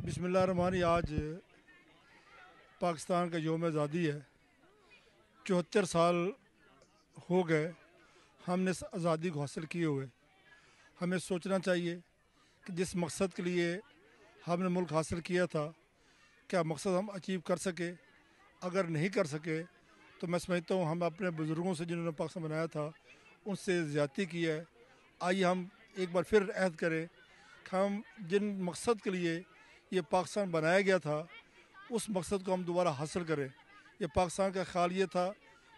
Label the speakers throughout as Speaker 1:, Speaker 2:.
Speaker 1: बिस्मिल्लाहिर्रहमानिर्रहीम। आज पाकिस्तान का योम आज़ादी है। 74 साल हो गए हमने इस आज़ादी को हासिल किए हुए। हमें सोचना चाहिए कि जिस मकसद के लिए हमने मुल्क हासिल किया था, क्या मकसद हम अचीव कर सके। अगर नहीं कर सके तो मैं समझता हूँ हम अपने बुज़ुर्गों से जिन्होंने पाकिस्तान बनाया था उनसे ज़्यादती की है। आइए हम एक बार फिर अहद करें कि हम जिन मकसद के लिए ये पाकिस्तान बनाया गया था उस मकसद को हम दोबारा हासिल करें। ये पाकिस्तान का ख्याल ये था,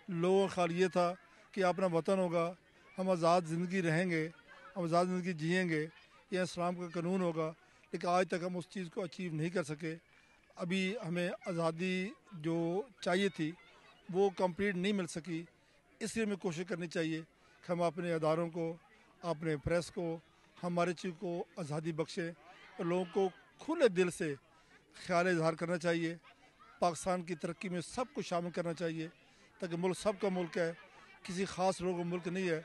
Speaker 1: लोगों का ख्याल ये था कि अपना वतन होगा, हम आज़ाद ज़िंदगी रहेंगे, हम आज़ाद ज़िंदगी जिएंगे, ये इस्लाम का कानून होगा। लेकिन आज तक हम उस चीज़ को अचीव नहीं कर सके। अभी हमें आज़ादी जो चाहिए थी वो कंप्लीट नहीं मिल सकी। इसलिए हमें कोशिश करनी चाहिए कि हम अपने अदारों को, अपने प्रेस को, हमारे चीज़ को आज़ादी बख्शें और लोगों को खुले दिल से ख्याल इजहार करना चाहिए। पाकिस्तान की तरक्की में सब कुछ शामिल करना चाहिए ताकि मुल्क सबका मुल्क है, किसी ख़ास लोगों का मुल्क नहीं है।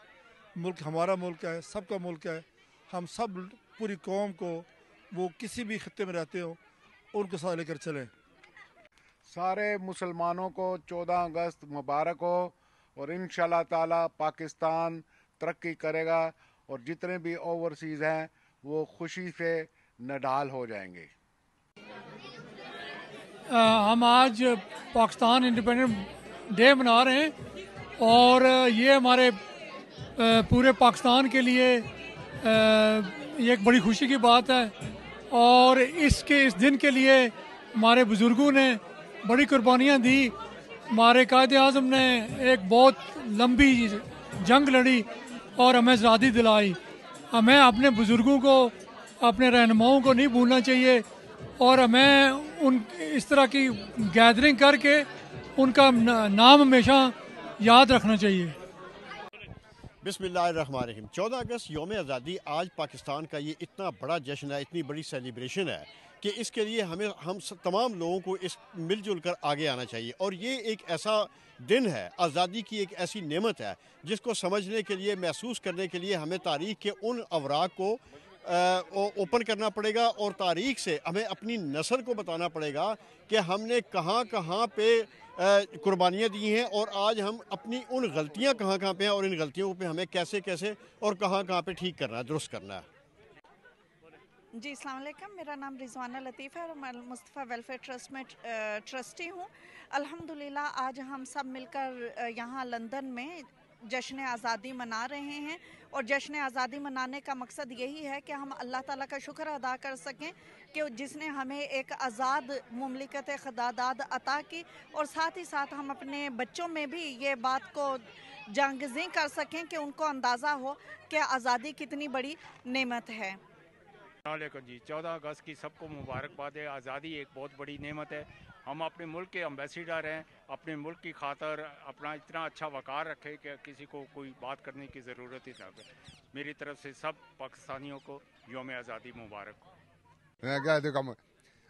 Speaker 1: मुल्क हमारा मुल्क है, सबका मुल्क है। हम सब पूरी कौम को, वो किसी भी खत्ते में रहते हो, उनको साथ लेकर चलें।
Speaker 2: सारे मुसलमानों को 14 अगस्त मुबारक हो और इंशाल्लाह ताला पाकिस्तान तरक्की करेगा और जितने भी ओवरसीज़ हैं वो खुशी से नडाल हो जाएंगे।
Speaker 3: हम आज पाकिस्तान इंडिपेंडेंट डे मना रहे हैं और ये हमारे पूरे पाकिस्तान के लिए ये एक बड़ी खुशी की बात है। और इस दिन के लिए हमारे बुज़ुर्गों ने बड़ी कुर्बानियाँ दी। हमारे कायद आज़म ने एक बहुत लंबी जंग लड़ी और हमें आज़ादी दिलाई। हमें अपने बुज़ुर्गों को, अपने रहनुमाओं को नहीं भूलना चाहिए और हमें उन इस तरह की गैदरिंग करके उनका नाम हमेशा याद रखना चाहिए।
Speaker 4: बिस्मिल्लाहिर्रहमानिर्रहीम। 14 अगस्त योम आज़ादी आज पाकिस्तान का ये इतना बड़ा जश्न है, इतनी बड़ी सेलिब्रेशन है कि इसके लिए हम तमाम लोगों को इस मिलजुल कर आगे आना चाहिए। और ये एक ऐसा दिन है, आज़ादी की एक ऐसी नेमत है जिसको समझने के लिए, महसूस करने के लिए हमें तारीख़ के उन अवराक को ओपन करना पड़ेगा और तारीख़ से हमें अपनी नस्ल को बताना पड़ेगा कि हमने कहाँ कहाँ पे कुर्बानियाँ दी हैं और आज हम अपनी उन गलतियाँ कहाँ कहाँ पे हैं और इन गलतियों पे हमें कैसे कैसे और कहाँ कहाँ पे ठीक करना है, दुरुस्त करना है।
Speaker 5: जी अस्सलाम वालेकुम, मेरा नाम रिजवाना लतीफ़ है और मैं मुस्तफ़ा वेलफेयर ट्रस्ट में ट्रस्टी हूँ। अल्हम्दुलिल्लाह आज हम सब मिलकर यहाँ लंदन में जश्न आज़ादी मना रहे हैं और जश्न आज़ादी मनाने का मकसद यही है कि हम अल्लाह ताला का शुक्र अदा कर सकें कि जिसने हमें एक आज़ाद मुमलिकत ख़ुदादाद अता की और साथ ही साथ हम अपने बच्चों में भी ये बात को जांगज़ी कर सकें कि उनको अंदाज़ा हो कि आज़ादी कितनी बड़ी नेमत है।
Speaker 6: जी 14 अगस्त की सबको मुबारकबाद है। आज़ादी एक बहुत बड़ी नेमत है। हम अपने मुल्क के एम्बेसडर हैं, अपने मुल्क की खातर अपना इतना अच्छा वक़ार रखें कि किसी को कोई बात करने की ज़रूरत ही ना हो। मेरी तरफ से सब पाकिस्तानियों को योम आज़ादी मुबारक हो।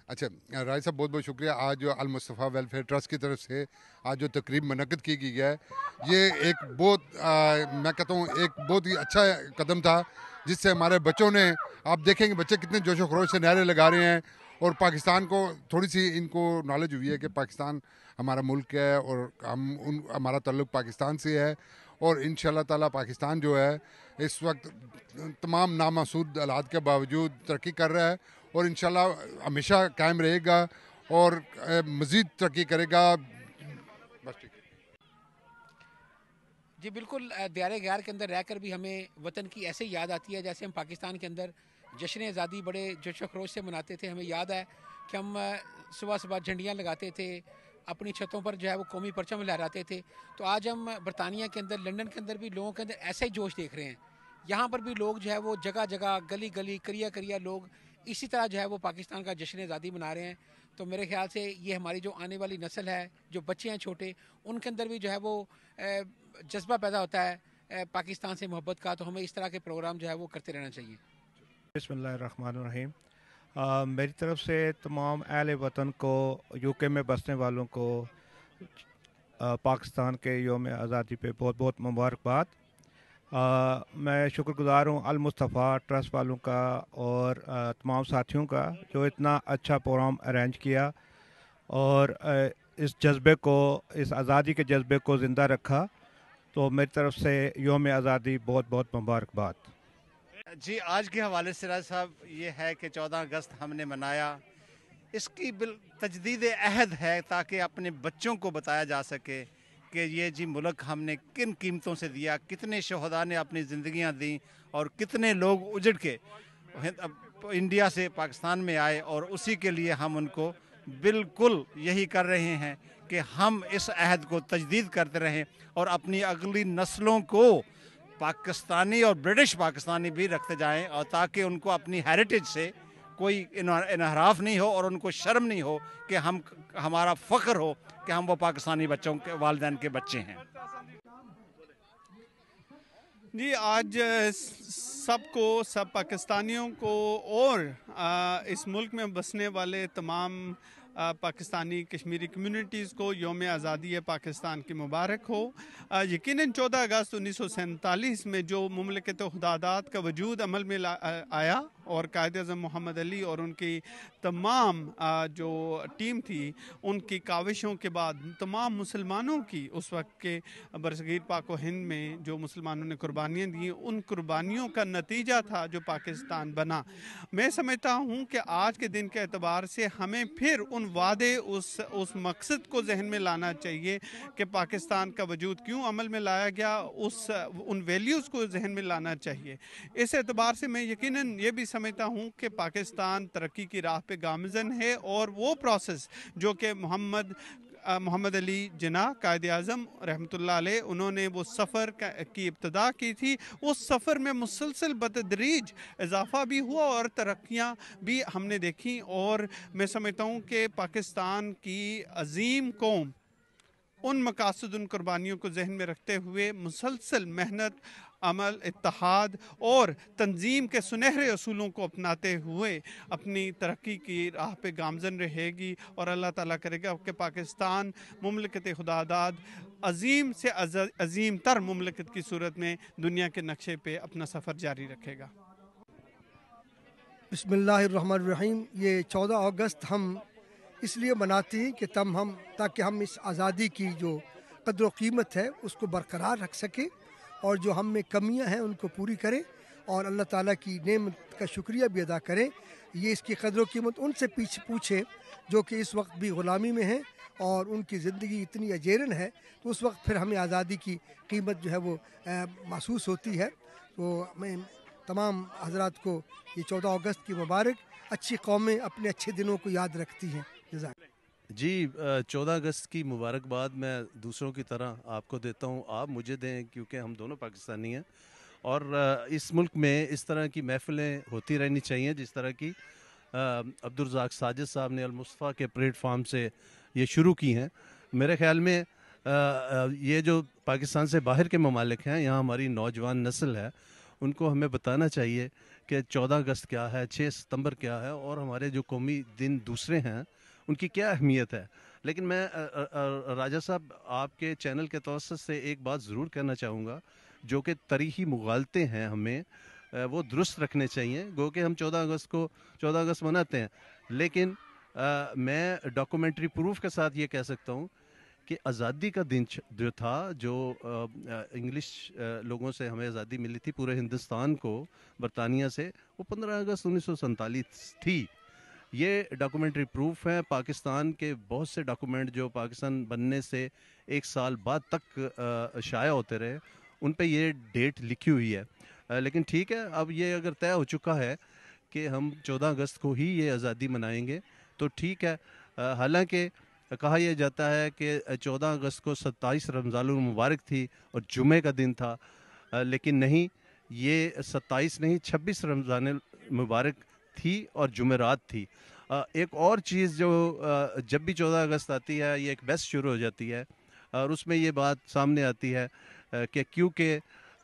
Speaker 7: अच्छा राय साहब, बहुत बहुत शुक्रिया। आज जो अल मुस्तफ़ा वेलफेयर ट्रस्ट की तरफ से आज जो तकरीब मुनक़्क़िद की गई है, ये एक बहुत मैं कहता हूँ एक बहुत ही अच्छा कदम था जिससे हमारे बच्चों ने, आप देखेंगे बच्चे कितने जोश व खरोश से नारे लगा रहे हैं और पाकिस्तान को थोड़ी सी इनको नॉलेज हुई है कि पाकिस्तान हमारा मुल्क है और हमारा ताल्लुक़ पाकिस्तान से है। और इंशाअल्लाह ताला पाकिस्तान जो है इस वक्त तमाम नामासूद हालात के बावजूद तरक्की कर रहा है और इंशाअल्लाह हमेशा कायम रहेगा और मज़ीद तरक्की करेगा। बस ठीक है
Speaker 8: जी, बिल्कुल। दियारे गैर के अंदर रहकर भी हमें वतन की ऐसे याद आती है जैसे हम पाकिस्तान के अंदर जश्न आज़ादी बड़े जोश व खरोश से मनाते थे। हमें याद है कि हम सुबह सुबह झंडियाँ लगाते थे, अपनी छतों पर जो है वो कौमी परचम लहराते थे। तो आज हम बरतानिया के अंदर, लंदन के अंदर भी लोगों के अंदर ऐसा ही जोश देख रहे हैं। यहाँ पर भी लोग जो है वो जगह जगह, गली गली, करिया करिया लोग इसी तरह जो है वो पाकिस्तान का जश्न आज़ादी मना रहे हैं। तो मेरे ख्याल से ये हमारी जो आने वाली नस्ल है, जो बच्चे हैं छोटे, उनके अंदर भी जो है वो जज्बा पैदा होता है पाकिस्तान से मोहब्बत का। तो हमें इस तरह के प्रोग्राम जो है वो करते रहना चाहिए।
Speaker 9: बिस्मिल्लाहिर्रहमानिर्रहीम। मेरी तरफ से तमाम अहले वतन को, यूके में बसने वालों को पाकिस्तान के योम आज़ादी पे बहुत बहुत मुबारकबाद। मैं शुक्रगुजार हूँ अल मुस्तफ़ा ट्रस्ट वालों का और तमाम साथियों का जो इतना अच्छा प्रोग्राम अरेंज किया और इस जज्बे को, इस आज़ादी के जज्बे को ज़िंदा रखा। तो मेरी तरफ से योम आज़ादी बहुत बहुत मुबारकबाद।
Speaker 10: जी, आज के हवाले से राज साहब ये है कि 14 अगस्त हमने मनाया, इसकी तजदीद अहद है ताकि अपने बच्चों को बताया जा सके कि ये जी मुल्क हमने किन कीमतों से दिया, कितने शहदा ने अपनी ज़िंदगियां दी और कितने लोग उजड़ के इंडिया से पाकिस्तान में आए, और उसी के लिए हम उनको बिल्कुल यही कर रहे हैं कि हम इस अहद को तजदीद करते रहें और अपनी अगली नस्लों को पाकिस्तानी और ब्रिटिश पाकिस्तानी भी रखते जाएं, और ताकि उनको अपनी हेरिटेज से कोई इनहराफ नहीं हो और उनको शर्म नहीं हो कि हमारा फ़ख्र हो कि हम वो पाकिस्तानी बच्चों के वालिदैन के बच्चे हैं।
Speaker 11: जी, आज सब पाकिस्तानियों को और इस मुल्क में बसने वाले तमाम पाकिस्तानी कश्मीरी कम्युनिटीज़ को योम आज़ादी पाकिस्तान की मुबारक हो। यकीनन 14 अगस्त 1947 में जो मुमलिकत खुदादात का वजूद अमल में आया और कायद-ए-आज़म मोहम्मद अली और उनकी तमाम जो टीम थी, उनकी काविशों के बाद तमाम मुसलमानों की उस वक्त के बरसगीर पाक व हिंद में जो मुसलमानों ने कुर्बानियाँ दी, उन कुर्बानियों का नतीजा था जो पाकिस्तान बना। मैं समझता हूँ कि आज के दिन के एतबार से हमें फिर उन वादे, उस मकसद को जहन में लाना चाहिए कि पाकिस्तान का वजूद क्यों अमल में लाया गया, उन वैल्यूज़ को जहन में लाना चाहिए। इस एतबार से मैं यकीनन ये भी समझता हूँ कि पाकिस्तान तरक्की की राह पे गामज़न है, और वो प्रोसेस जो कि मोहम्मद अली जिन्ना कायद-ए-आज़म रहमतुल्लाह अलैह उन्होंने वो सफ़र की इब्तिदा की थी, उस सफ़र में मुसलसल बतदरीज इजाफ़ा भी हुआ और तरक्कियाँ भी हमने देखी। और मैं समझता हूँ कि पाकिस्तान की अजीम कौम उन मकासद, उन कुर्बानियों को जहन में रखते हुए मुसलसल मेहनत, अमल, इत्तेहाद और तंजीम के सुनहरे असूलों को अपनाते हुए अपनी तरक्की की राह पे गामज़न रहेगी, और अल्लाह ताला करेगा कि पाकिस्तान मुमलिकत खुदादाद अजीम से अजीम तर मुमलिकत की सूरत में दुनिया के नक्शे पे अपना सफ़र जारी रखेगा।
Speaker 12: बिस्मिल्लाहिर्रहमानिर्रहीम। ये 14 अगस्त हम इसलिए मनाते हैं कि ताकि हम इस आज़ादी की जो कद्र व कीमत है उसको बरकरार रख सकें, और जो हम में कमियां हैं उनको पूरी करें, और अल्लाह ताला की नेमत का शुक्रिया भी अदा करें। ये इसकी कद्र व कीमत उनसे पूछें जो कि इस वक्त भी ग़ुलामी में हैं और उनकी ज़िंदगी इतनी अजेरन है, तो उस वक्त फिर हमें आज़ादी की कीमत जो है वो महसूस होती है। तो मैं तमाम हज़रात को ये 14 अगस्त की मुबारक। अच्छी कौमें अपने अच्छे दिनों को याद रखती हैं।
Speaker 13: जी, 14 अगस्त की मुबारकबाद मैं दूसरों की तरह आपको देता हूँ, आप मुझे दें, क्योंकि हम दोनों पाकिस्तानी हैं, और इस मुल्क में इस तरह की महफ़िलें होती रहनी चाहिए जिस तरह की अब्दुल रज़ाक साजिद साहब ने अल मुस्तफ़ा के प्लेटफार्म से ये शुरू की हैं। मेरे ख़्याल में ये जो पाकिस्तान से बाहर के ममालिक हैं, यहाँ हमारी नौजवान नस्ल है, उनको हमें बताना चाहिए कि 14 अगस्त क्या है, 6 सितंबर क्या है, और हमारे जो कौमी दिन दूसरे हैं उनकी क्या अहमियत है। लेकिन मैं राजा साहब आपके चैनल के तवस्सुत से एक बात ज़रूर कहना चाहूँगा, जो कि तारीख़ी मुगालते हैं हमें वो दुरुस्त रखने चाहिए। गो कि हम 14 अगस्त मनाते हैं, लेकिन मैं डॉक्यूमेंट्री प्रूफ के साथ ये कह सकता हूँ कि आज़ादी का दिन जो था, जो इंग्लिश लोगों से हमें आज़ादी मिली थी पूरे हिंदुस्तान को बरतानिया से, वो 15 अगस्त 1947 थी। ये डॉक्यूमेंट्री प्रूफ है। पाकिस्तान के बहुत से डॉक्यूमेंट जो पाकिस्तान बनने से 1 साल बाद तक शाया होते रहे, उन पे ये डेट लिखी हुई है। लेकिन ठीक है, अब ये अगर तय हो चुका है कि हम 14 अगस्त को ही ये आज़ादी मनाएंगे तो ठीक है। हालांकि कहा यह जाता है कि 14 अगस्त को 27 रमज़ानुल मुबारक थी और जुमे का दिन था, लेकिन नहीं, ये 27 नहीं 26 रमज़ानुल मुबारक थी और जुमेरात थी। एक और चीज़ जो जब भी 14 अगस्त आती है, ये एक बहस शुरू हो जाती है और उसमें ये बात सामने आती है कि क्योंकि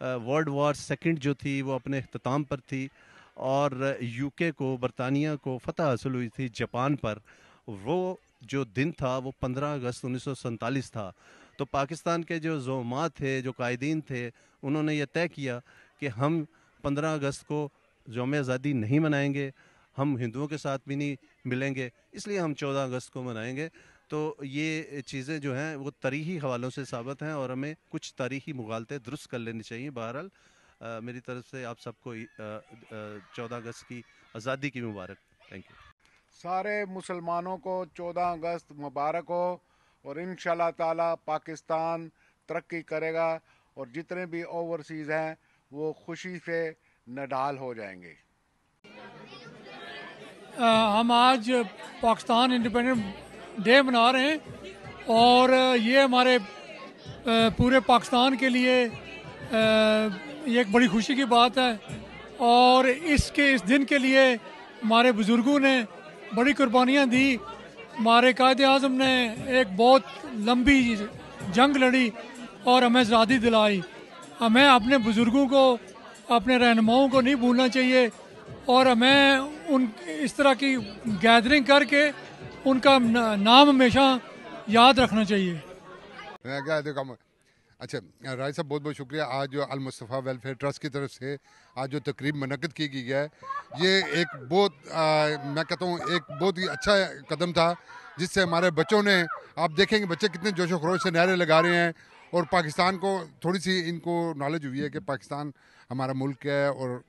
Speaker 13: वर्ल्ड वॉर सेकंड जो थी वो अपने अख्ताम पर थी और यूके को, बरतानिया को फतह हासिल हुई थी जापान पर, वो जो दिन था वो 15 अगस्त 1947 था। तो पाकिस्तान के जो ज़ोमात थे, जो कायदीन थे, उन्होंने ये तय किया कि हम 15 अगस्त को यौम आज़ादी नहीं मनाएंगे, हम हिंदुओं के साथ भी नहीं मिलेंगे, इसलिए हम 14 अगस्त को मनाएंगे। तो ये चीज़ें जो हैं वो तारीख़ी हवालों से साबित हैं और हमें कुछ तारीख़ी मुगालते दुरुस्त कर लेनी चाहिए। बहरहाल मेरी तरफ से आप सबको 14 अगस्त की आज़ादी की मुबारक। Thank you.
Speaker 2: सारे मुसलमानों को 14 अगस्त मुबारक हो और इंशाल्लाह ताला पाकिस्तान तरक्की करेगा और जितने भी ओवरसीज़ हैं वो खुशी से नडाल हो जाएंगे।
Speaker 3: हम आज पाकिस्तान इंडिपेंडेंट डे मना रहे हैं और ये हमारे पूरे पाकिस्तान के लिए ये एक बड़ी खुशी की बात है और इस दिन के लिए हमारे बुज़ुर्गों ने बड़ी कुर्बानियाँ दी। हमारे कायद आज़म ने एक बहुत लंबी जंग लड़ी और हमें आज़ादी दिलाई। हमें अपने बुज़ुर्गों को, अपने रहनुमाओं को नहीं भूलना चाहिए और हमें इस तरह की गैदरिंग करके उनका नाम हमेशा याद रखना चाहिए।
Speaker 7: अच्छा राय साहब, बहुत बहुत शुक्रिया। आज जो अल मुस्तफ़ा वेलफेयर ट्रस्ट की तरफ से आज जो तकरीब मुनक़्क़िद की गई है, ये एक बहुत मैं कहता हूँ एक बहुत ही अच्छा कदम था, जिससे हमारे बच्चों ने, आप देखेंगे बच्चे कितने जोशो खरोश से नारे लगा रहे हैं और पाकिस्तान को थोड़ी सी इनको नॉलेज हुई है कि पाकिस्तान हमारा मुल्क है और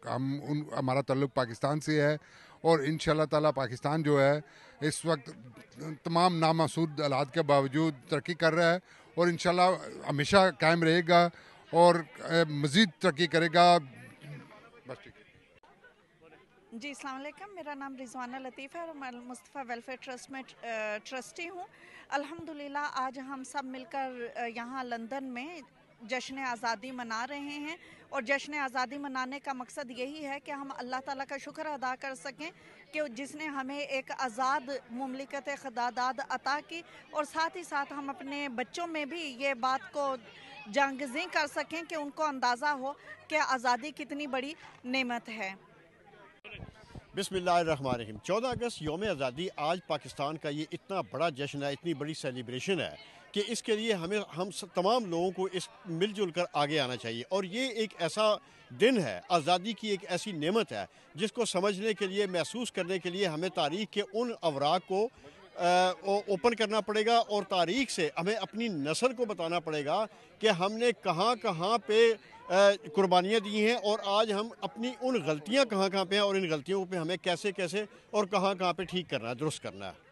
Speaker 7: हमारा ताल्लुक़ पाकिस्तान से है और इंशाल्लाह ताला पाकिस्तान जो है इस वक्त तमाम नामासूद हालात के बावजूद तरक्की कर रहा है और इंशाल्लाह हमेशा कायम रहेगा और मज़ीद तरक्की करेगा। बस ठीक है
Speaker 5: जी, अस्सलाम वालेकुम। मेरा नाम रिजवाना लतीफ़ है और मैं मुस्तफ़ा वेलफेयर ट्रस्ट में ट्रस्टी हूँ। अल्हम्दुलिल्लाह आज हम सब मिलकर यहाँ लंदन में जश्न आज़ादी मना रहे हैं और जश्न आज़ादी मनाने का मकसद यही है कि हम अल्लाह ताला का शुक्र अदा कर सकें कि जिसने हमें एक आज़ाद मुमलिकत ख़ुदादाद अता की और साथ ही साथ हम अपने बच्चों में भी ये बात को जांगज़ी कर सकें कि उनको अंदाज़ा हो कि आज़ादी कितनी बड़ी नेमत है।
Speaker 4: बिस्मिल्लाहिर्रहमानिर्रहीम। 14 अगस्त यौम आज़ादी आज पाकिस्तान का ये इतना बड़ा जश्न है, इतनी बड़ी सेलिब्रेशन है कि इसके लिए हम तमाम लोगों को इस मिलजुल कर आगे आना चाहिए और ये एक ऐसा दिन है, आज़ादी की एक ऐसी नेमत है जिसको समझने के लिए, महसूस करने के लिए हमें तारीख़ के उन अवराक को ओपन करना पड़ेगा और तारीख़ से हमें अपनी नस्ल को बताना पड़ेगा कि हमने कहाँ कहाँ पे कुर्बानियाँ दी हैं और आज हम अपनी उन गलतियाँ कहाँ कहाँ पे हैं और इन गलतियों पे हमें कैसे कैसे और कहाँ कहाँ पे ठीक करना है, दुरुस्त करना है।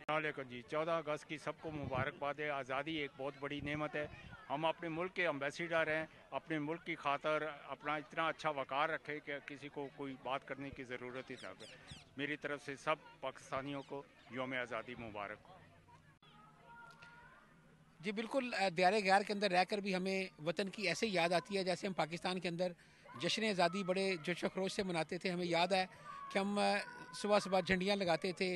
Speaker 6: वालेकुम जी, 14 अगस्त की सबको मुबारकबाद है। आज़ादी एक बहुत बड़ी नेमत है। हम अपने मुल्क के एम्बेसडर हैं, अपने मुल्क की खातर अपना इतना अच्छा वक़ार रखें कि किसी को कोई बात करने की ज़रूरत ही ना हो। मेरी तरफ से सब पाकिस्तानियों को यौम आज़ादी मुबारक हो।
Speaker 8: जी बिल्कुल, दियारे गैर के अंदर रहकर भी हमें वतन की ऐसे याद आती है जैसे हम पाकिस्तान के अंदर जश्न आज़ादी बड़े जोशो खरोश से मनाते थे। हमें याद है कि हम सुबह सुबह झंडियाँ लगाते थे,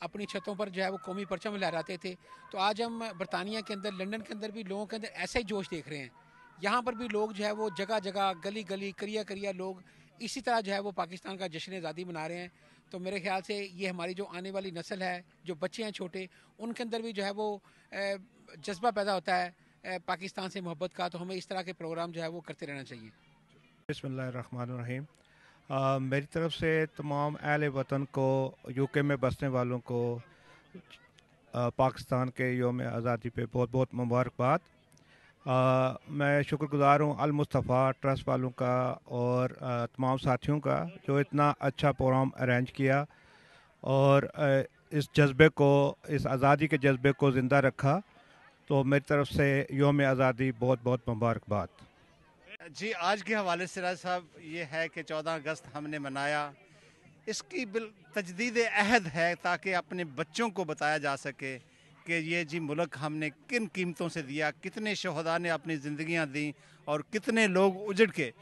Speaker 8: अपनी छतों पर जो है वो कौमी परचम लहराते थे। तो आज हम बरतानिया के अंदर, लंदन के अंदर भी लोगों के अंदर ऐसा ही जोश देख रहे हैं। यहाँ पर भी लोग जो है वो जगह जगह, गली गली, करिया करिया लोग इसी तरह जो है वो पाकिस्तान का जश्न आज़ादी मना रहे हैं। तो मेरे ख्याल से ये हमारी जो आने वाली नस्ल है, जो बच्चे हैं छोटे, उनके अंदर भी जो है वो जज्बा पैदा होता है पाकिस्तान से मोहब्बत का। तो हमें इस तरह के प्रोग्राम जो है वो करते रहना चाहिए।
Speaker 9: बिस्मिल्लाहिर्रहमानिर्रहीम। मेरी तरफ से तमाम अहले वतन को, यूके में बसने वालों को पाकिस्तान के यौम आज़ादी पे बहुत बहुत मुबारकबाद। मैं शुक्रगुज़ार हूँ अल मुस्तफ़ा ट्रस्ट वालों का और तमाम साथियों का जो इतना अच्छा प्रोग्राम अरेंज किया और इस जज्बे को, इस आज़ादी के जज्बे को ज़िंदा रखा। तो मेरी तरफ से यौम आज़ादी बहुत बहुत मुबारकबाद।
Speaker 10: जी, आज के हवाले से राज साहब ये है कि 14 अगस्त हमने मनाया, इसकी तजदीद अहद है ताकि अपने बच्चों को बताया जा सके कि ये जी मुल्क हमने किन कीमतों से दिया, कितने शहदा ने अपनी ज़िंदगियां दी और कितने लोग उजड़ के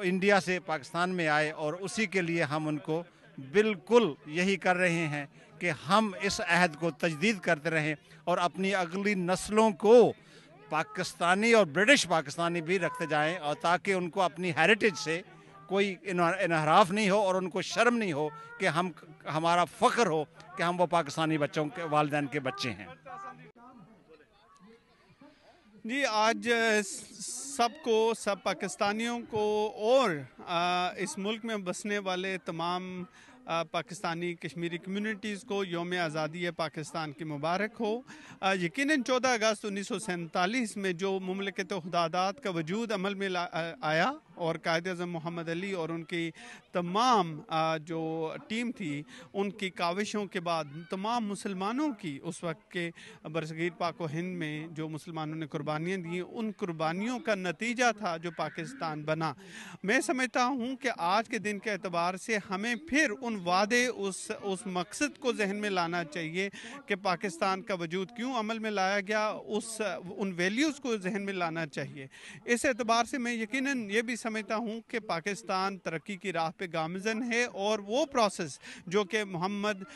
Speaker 10: इंडिया से पाकिस्तान में आए और उसी के लिए हम उनको बिल्कुल यही कर रहे हैं कि हम इस अहद को तजदीद करते रहें और अपनी अगली नस्लों को पाकिस्तानी और ब्रिटिश पाकिस्तानी भी रखते जाएं और ताकि उनको अपनी हेरिटेज से कोई इनहराफ नहीं हो और उनको शर्म नहीं हो कि हमारा फ़ख्र हो कि हम वो पाकिस्तानी बच्चों के वालिदैन के बच्चे हैं।
Speaker 11: जी आज सबको, सब पाकिस्तानियों को और इस मुल्क में बसने वाले तमाम पाकिस्तानी कश्मीरी कम्युनिटीज़ को यौम आज़ादी पाकिस्तान की मुबारक हो। यकीनन 14 अगस्त 1947 में जो मुमलिकत खुदादात का वजूद अमल में आया और कायद-ए-आज़म मोहम्मद अली और उनकी तमाम जो टीम थी उनकी काविशों के बाद तमाम मुसलमानों की उस वक्त के बरसगीर पाक व हिंद में जो मुसलमानों ने कुर्बानियाँ दी, उन कुर्बानियों का नतीजा था जो पाकिस्तान बना। मैं समझता हूँ कि आज के दिन के एतबार से हमें फिर उन वादे, उस मकसद को जहन में लाना चाहिए कि पाकिस्तान का वजूद क्यों अमल में लाया गया, उन वैल्यूज़ को जहन में लाना चाहिए। इस एतबार से मैं यकीनन ये भी समझता हूँ कि पाकिस्तान तरक्की की राह पे गामज़न है और वो प्रोसेस जो कि मोहम्मद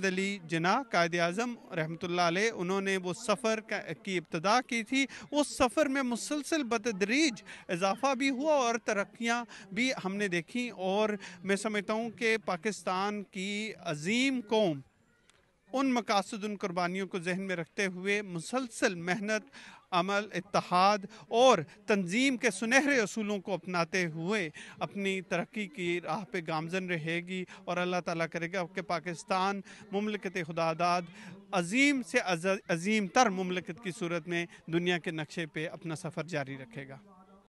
Speaker 11: अली जिन्ना कायद-ए-आज़म रहमतुल्लाह अलैह उन्होंने वो सफ़र की इब्तिदा की थी, उस सफ़र में मुसलसल बतदरीज इजाफ़ा भी हुआ और तरक्कियाँ भी हमने देखी। और मैं समझता हूँ कि पाकिस्तान की अजीम कौम उन मकासद, उन कुर्बानियों को जहन में रखते हुए मुसलसल मेहनत, अमल, इत्तेहाद और तंजीम के सुनहरे असूलों को अपनाते हुए अपनी तरक्की की राह पे गामज़न रहेगी और अल्लाह ताला करेगा कि पाकिस्तान मुमलिकत खुदादाद अजीम से अजीम तर मुमलिकत की सूरत में दुनिया के नक्शे पे अपना सफ़र जारी रखेगा।